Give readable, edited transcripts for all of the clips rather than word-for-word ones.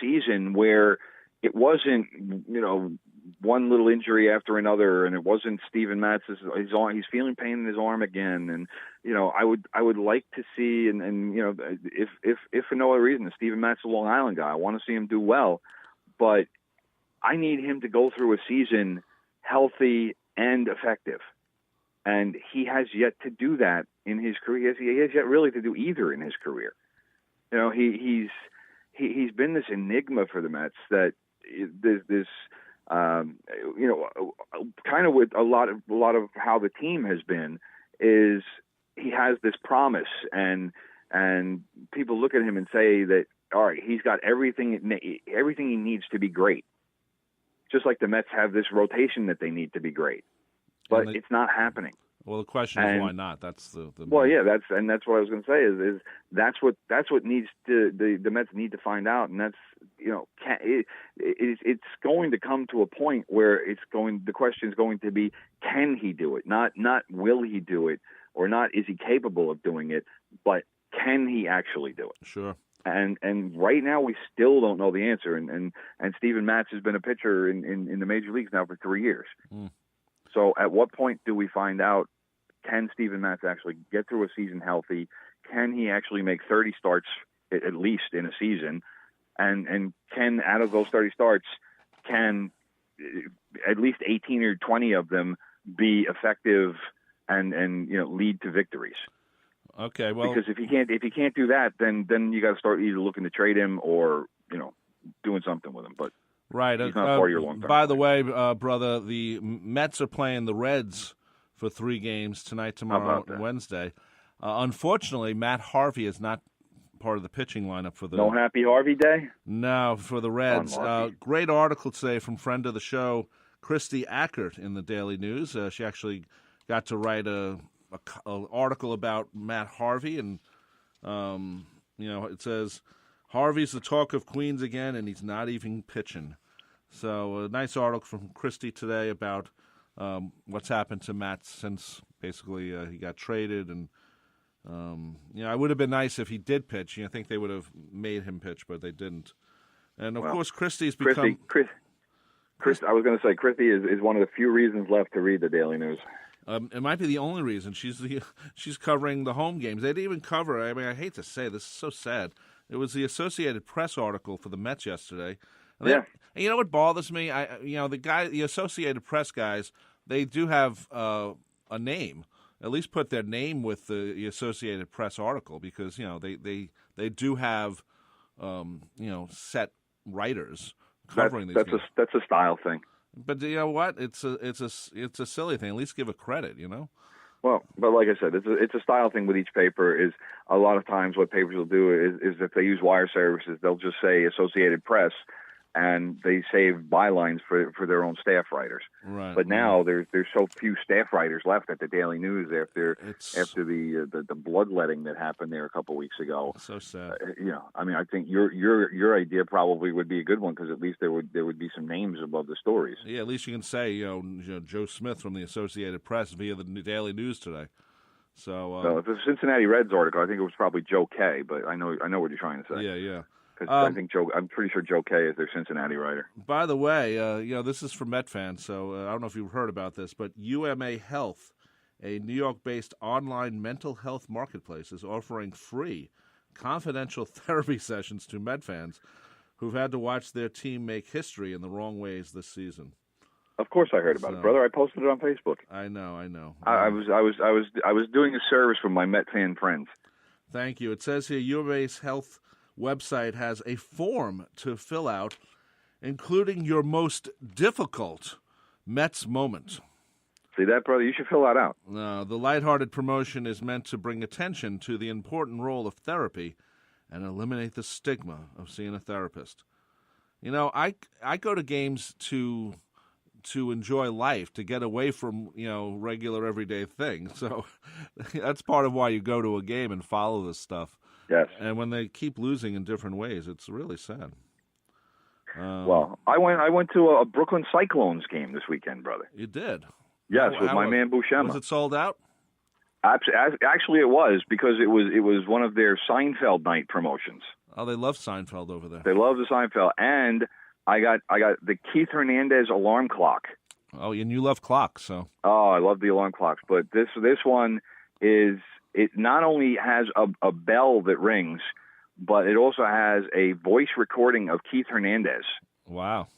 season where it wasn't, one little injury after another, and it wasn't Steven Matz, his arm, he's feeling pain in his arm again. And, I would like to see, and if for no other reason, Steven Matz is a Long Island guy, I want to see him do well, but I need him to go through a season healthy and effective. And he has yet to do that in his career. He has yet really to do either in his career. He's been this enigma for the Mets that there's kind of with a lot of how the team has been is he has this promise, and people look at him and say that, all right, he's got everything he needs to be great. Just like the Mets have this rotation that they need to be great, but it's not happening. Well, the question is why not? That's the well, yeah, that's what I was going to say is that's what needs to the Mets need to find out, and that's it's going to come to a point where the question is going to be, can he do it? Not will he do it, or not is he capable of doing it, but can he actually do it? Sure. And right now we still don't know the answer. And Steven Matz has been a pitcher in the major leagues now for 3 years. Mm. So at what point do we find out, can Steven Matz actually get through a season healthy? Can he actually make 30 starts at least in a season? And can, out of those 30 starts, can at least 18 or 20 of them be effective and lead to victories? Okay, well, because if he can't do that, then you got to start either looking to trade him or doing something with him. But right, he's not part of your long-term by the way, brother, the Mets are playing the Reds for 3 games tonight, tomorrow, and Wednesday. Unfortunately, Matt Harvey is not part of the pitching lineup for the. No Happy Harvey Day? No, for the Reds. Great article today from friend of the show, Christy Ackert, in the Daily News. She actually got to write an article about Matt Harvey, and it says Harvey's the talk of Queens again, and he's not even pitching. So a nice article from Christy today about what's happened to Matt since basically he got traded, and it would have been nice if he did pitch. I think they would have made him pitch, but they didn't. And of course, Christy's become. I was going to say Christy is one of the few reasons left to read the Daily News. It might be the only reason. She's covering the home games. They didn't even cover. I mean, I hate to say this is so sad. It was the Associated Press article for the Mets yesterday. And you know what bothers me? The Associated Press guys, they do have a name. At least put their name with the Associated Press article, because they do have set writers covering these games. That's a style thing. But you know what? It's a silly thing. At least give it credit, Well, but like I said, it's a style thing with each paper. Is a lot of times what papers will do is if they use wire services, they'll just say Associated Press, and they save bylines for their own staff writers. Right. But now there's so few staff writers left at the Daily News after the bloodletting that happened there a couple weeks ago. So sad. I think your idea probably would be a good one, because at least there would be some names above the stories. Yeah, at least you can say Joe Smith from the Associated Press via the Daily News today. So if it's a Cincinnati Reds article, I think it was probably Joe K. But I know what you're trying to say. Yeah. Because I'm pretty sure Joe K is their Cincinnati writer. By the way, this is for Met fans, so I don't know if you've heard about this, but UMA Health, a New York-based online mental health marketplace, is offering free, confidential therapy sessions to Met fans who've had to watch their team make history in the wrong ways this season. Of course, I heard about it, brother. I posted it on Facebook. I know. I was doing a service for my Met fan friends. Thank you. It says here, UMA's Health website has a form to fill out, including your most difficult Mets moment. See that, brother? You should fill that out. The lighthearted promotion is meant to bring attention to the important role of therapy and eliminate the stigma of seeing a therapist. I go to games to enjoy life, to get away from regular everyday things. So that's part of why you go to a game and follow this stuff. Yes. And when they keep losing in different ways, it's really sad. Well, I went to a Brooklyn Cyclones game this weekend, brother. You did? Yes, with my man Buscema. Was it sold out? Actually, it was, because it was one of their Seinfeld night promotions. Oh, they love Seinfeld over there. They love the Seinfeld, and I got the Keith Hernandez alarm clock. Oh, and you love clocks, so. Oh, I love the alarm clocks, but this one is, it not only has a bell that rings, but it also has a voice recording of Keith Hernandez. Wow.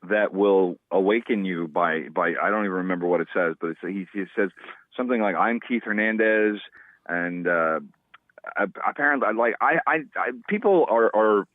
That will awaken you by I don't even remember what it says, but he says something like, "I'm Keith Hernandez," and apparently, like I people are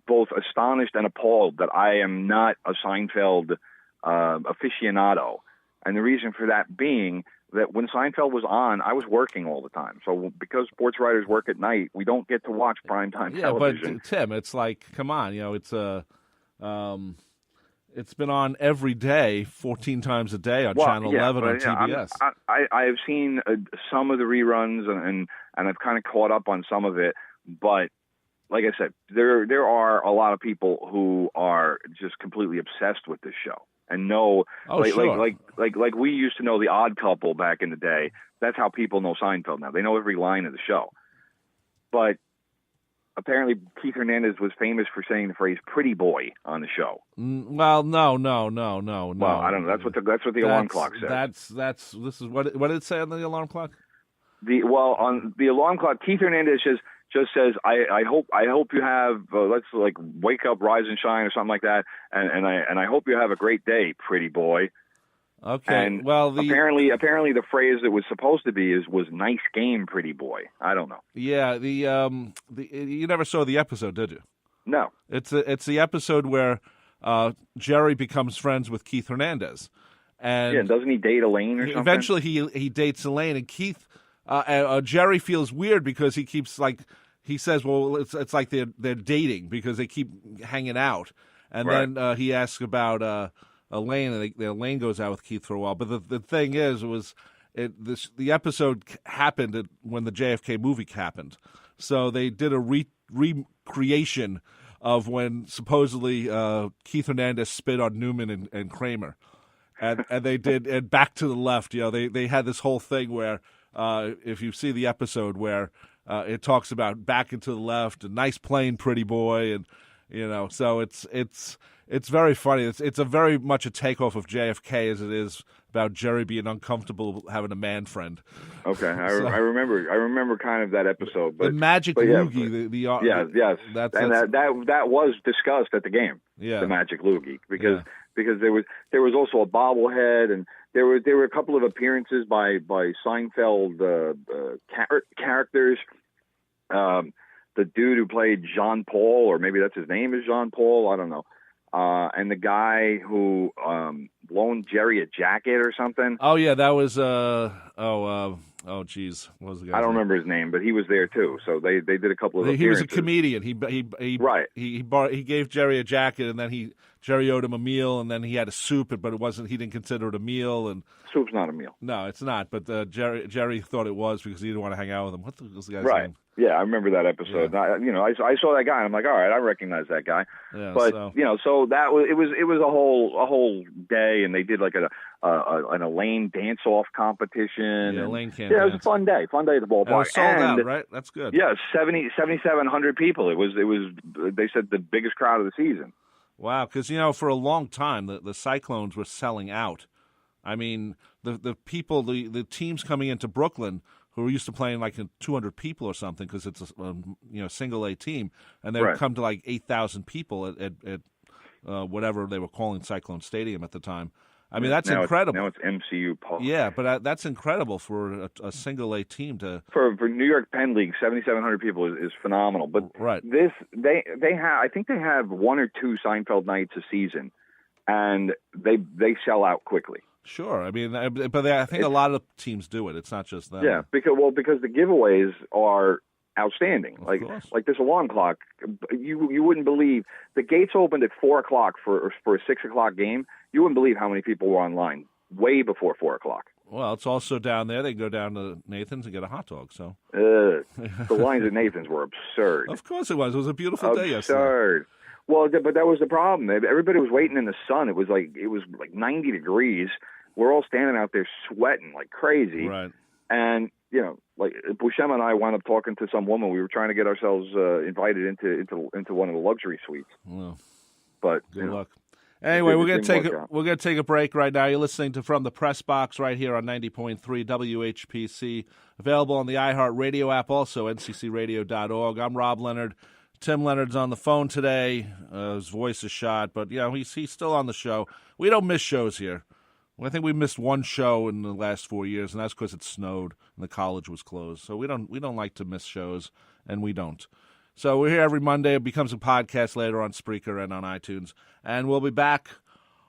both astonished and appalled that I am not a Seinfeld aficionado, and the reason for that being that when Seinfeld was on, I was working all the time. So because sports writers work at night, we don't get to watch primetime television. But Tim, it's like, come on, it's it's been on every day, 14 times a day on Channel 11 on TBS. I have seen some of the reruns, and I've kind of caught up on some of it. But like I said, there are a lot of people who are just completely obsessed with this show and know, like we used to know The Odd Couple back in the day. That's how people know Seinfeld now. They know every line of the show. But apparently, Keith Hernandez was famous for saying the phrase "pretty boy" on the show. Well, no. Well, I don't know. That's what the alarm clock says. This is what did it say on the alarm clock? On the alarm clock, Keith Hernandez just says, I hope you have let's like wake up, rise and shine, or something like that, and I hope you have a great day, pretty boy. Okay. And apparently the phrase that was supposed to be was "nice game, pretty boy." I don't know. Yeah. You never saw the episode, did you? No. It's the episode where Jerry becomes friends with Keith Hernandez, and doesn't he date Elaine or something? Eventually, he dates Elaine, and Keith Jerry feels weird because he keeps he says, well, it's like they're dating because they keep hanging out, and then he asks about Elaine, and Elaine goes out with Keith for a while. But the thing is, the episode happened when the JFK movie happened, so they did a recreation of when supposedly Keith Hernandez spit on Newman and Kramer, and they did, and Back to the Left. They had this whole thing where if you see the episode where it talks about back and to the left, a nice plane, pretty boy, and so it's very funny. It's a very much a takeoff of JFK as it is about Jerry being uncomfortable having a man friend. Okay, I remember kind of that episode. But the magic loogie, yes, that was discussed at the game. Yeah, the magic loogie because there was also a bobblehead, and there were a couple of appearances by Seinfeld characters. The dude who played Jean Paul, or maybe that's his name is Jean Paul, I don't know. And the guy who loaned Jerry a jacket or something. Oh yeah, that was oh geez, what was the guy? I don't remember his name, but he was there too. So they did a couple of appearances. He was a comedian. He gave Jerry a jacket, and then Jerry owed him a meal, and then he had a soup, but it wasn't. He didn't consider it a meal, and soup's not a meal. No, it's not. But Jerry thought it was because he didn't want to hang out with him. What was the guy's name? Yeah, I remember that episode. Yeah. I saw that guy, and I'm like, all right, I recognize that guy. Yeah, but so that was it was a whole day, and they did like an Elaine dance-off competition. Yeah, Elaine can't. Yeah, it was a fun day at the ballpark. And it was sold out, right? That's good. Yeah, 7,700 people. It was. They said the biggest crowd of the season. Wow, because for a long time the Cyclones were selling out. I mean, the people, the teams coming into Brooklyn who were used to playing like 200 people or something because it's a single A team, and they would come to like 8,000 people at whatever they were calling Cyclone Stadium at the time. I mean, that's incredible. Now it's MCU Park. Yeah, but that's incredible for a single A team to. For New York Penn League, 7,700 people is phenomenal. But this they have, I think they have one or two Seinfeld nights a season, and they sell out quickly. Sure, I mean, but I think a lot of teams do it. It's not just them. Yeah, because the giveaways are outstanding. Like this alarm clock, you wouldn't believe the gates opened at 4:00 for a 6:00 game. You wouldn't believe how many people were online way before 4:00. Well, it's also down there. They can go down to Nathan's and get a hot dog. So the lines at Nathan's were absurd. Of course it was. It was a beautiful day yesterday. Absurd. Well, but that was the problem. Everybody was waiting in the sun. It was like 90 degrees. We're all standing out there sweating like crazy. Right. And like Buscema and I wound up talking to some woman. We were trying to get ourselves invited into one of the luxury suites. Well, but good luck. Anyway, we're gonna take a break right now. You're listening to From the Press Box right here on 90.3 WHPC, available on the iHeart Radio app, also nccradio.org. I'm Rob Leonard. Tim Leonard's on the phone today. His voice is shot, but he's still on the show. We don't miss shows here. I think we missed one show in the last 4 years, and that's because it snowed and the college was closed. So we don't like to miss shows, and we don't. So we're here every Monday. It becomes a podcast later on Spreaker and on iTunes. And we'll be back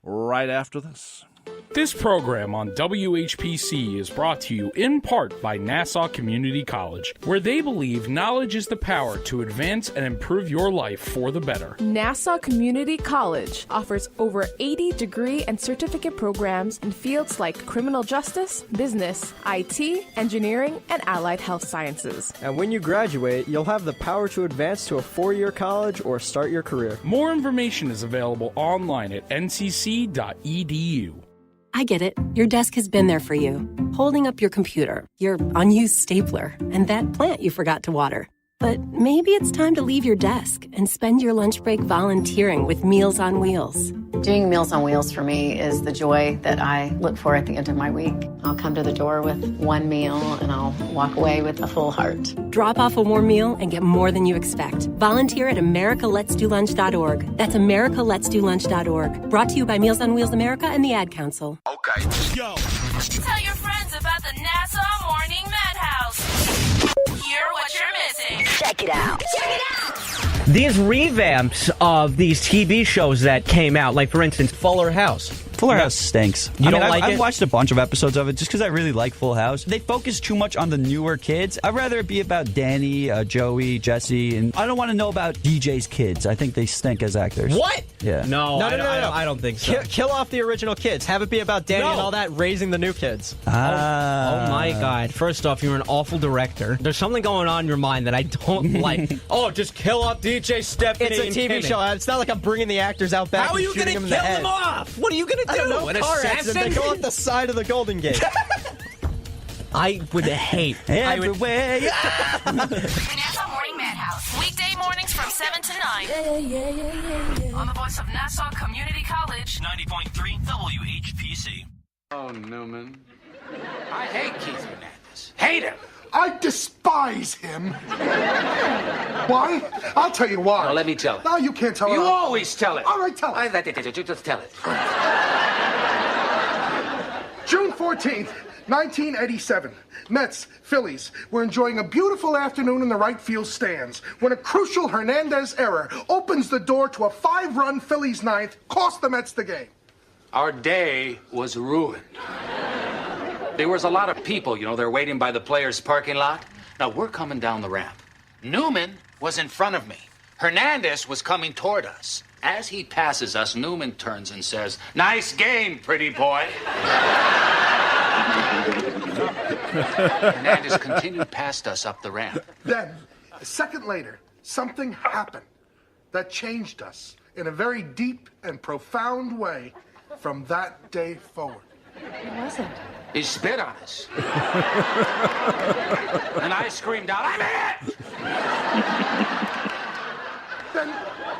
right after this. This program on WHPC is brought to you in part by Nassau Community College, where they believe knowledge is the power to advance and improve your life for the better. Nassau Community College offers over 80 degree and certificate programs in fields like criminal justice, business, IT, engineering, and allied health sciences. And when you graduate, you'll have the power to advance to a 4-year college or start your career. More information is available online at ncc.edu. I get it. Your desk has been there for you, holding up your computer, your unused stapler, and that plant you forgot to water. But maybe it's time to leave your desk and spend your lunch break volunteering with Meals on Wheels. Doing Meals on Wheels for me is the joy that I look for at the end of my week. I'll come to the door with one meal and I'll walk away with a full heart. Drop off a warm meal and get more than you expect. Volunteer at americaletsdolunch.org. That's americaletsdolunch.org. Brought to you by Meals on Wheels America and the Ad Council. Okay. Yo. Tell your friends about the Nassau Morning Madhouse. Hear what you're missing. Check it out. Check it out. These revamps of these TV shows that came out, like, for instance, Fuller House. Fuller House stinks. You don't like it? I've watched a bunch of episodes of it just because I really like Full House. They focus too much on the newer kids. I'd rather it be about Danny, Joey, Jesse, and I don't want to know about DJ's kids. I think they stink as actors. What? Yeah. No, I don't think so. Kill off the original kids. Have it be about Danny and all that, raising the new kids. Oh my God. First off, you're an awful director. There's something going on in your mind that I don't like. Just kill off DJ Stephanie. It's a TV show. It's not like I'm bringing the actors out back. How are you going to kill them off? What are you going to do? I don't know. An Car assassin? accident. They go off the side of the Golden Gate. I would hate everywhere. The Nassau Morning Madhouse. Weekday mornings from 7 to 9. On the voice of Nassau Community College. 90.3 WHPC. Oh, Newman. I hate Keith Hernandez. Hate him. I despise him. Why? I'll tell you why. No, let me tell it. No, you can't tell it. You always tell it. All right, tell it. Just tell it. June 14th, 1987. Mets, Phillies were enjoying a beautiful afternoon in the right field stands when a crucial Hernandez error opens the door to a 5-run Phillies ninth, cost the Mets the game. Our day was ruined. There was a lot of people, they're waiting by the players' parking lot. Now, we're coming down the ramp. Newman was in front of me. Hernandez was coming toward us. As he passes us, Newman turns and says, "Nice game, pretty boy." Hernandez continued past us up the ramp. Then, a second later, something happened that changed us in a very deep and profound way from that day forward. What was it? He spit on us. And I screamed out, "I'm hit!" Then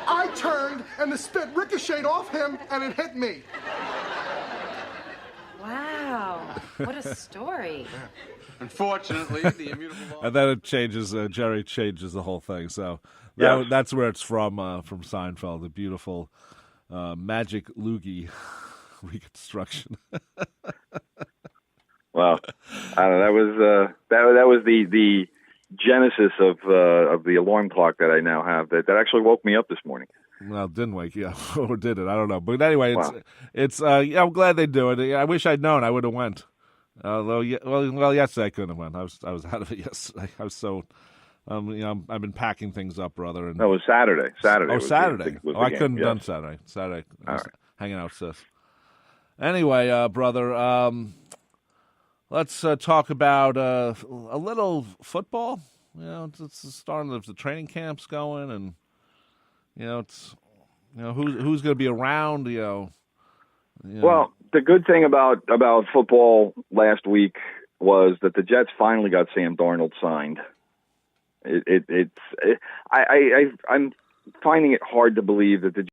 I turned and the spit ricocheted off him and it hit me. Wow. What a story. Unfortunately, the immutable law. And then it changes. Jerry changes the whole thing. So that's where it's from Seinfeld. The beautiful magic loogie reconstruction. Well, I don't know. That was the genesis of the alarm clock that I now have. That actually woke me up this morning. Well, it didn't wake you up, or did it? I don't know. But anyway, Wow. it's I'm glad they do it. I wish I'd known. I would have went. Although, yesterday I couldn't have went. I was out of it yesterday. I was so, I've been packing things up, brother. And No, it was Saturday. Oh, Saturday. Was the I game, couldn't have yes. done Saturday. Saturday, I was All right. hanging out, sis. Anyway, brother, let's talk about a little football. It's the starting of the training camps going, and it's who's going to be around. Well, the good thing about football last week was that the Jets finally got Sam Darnold signed. I'm finding it hard to believe that the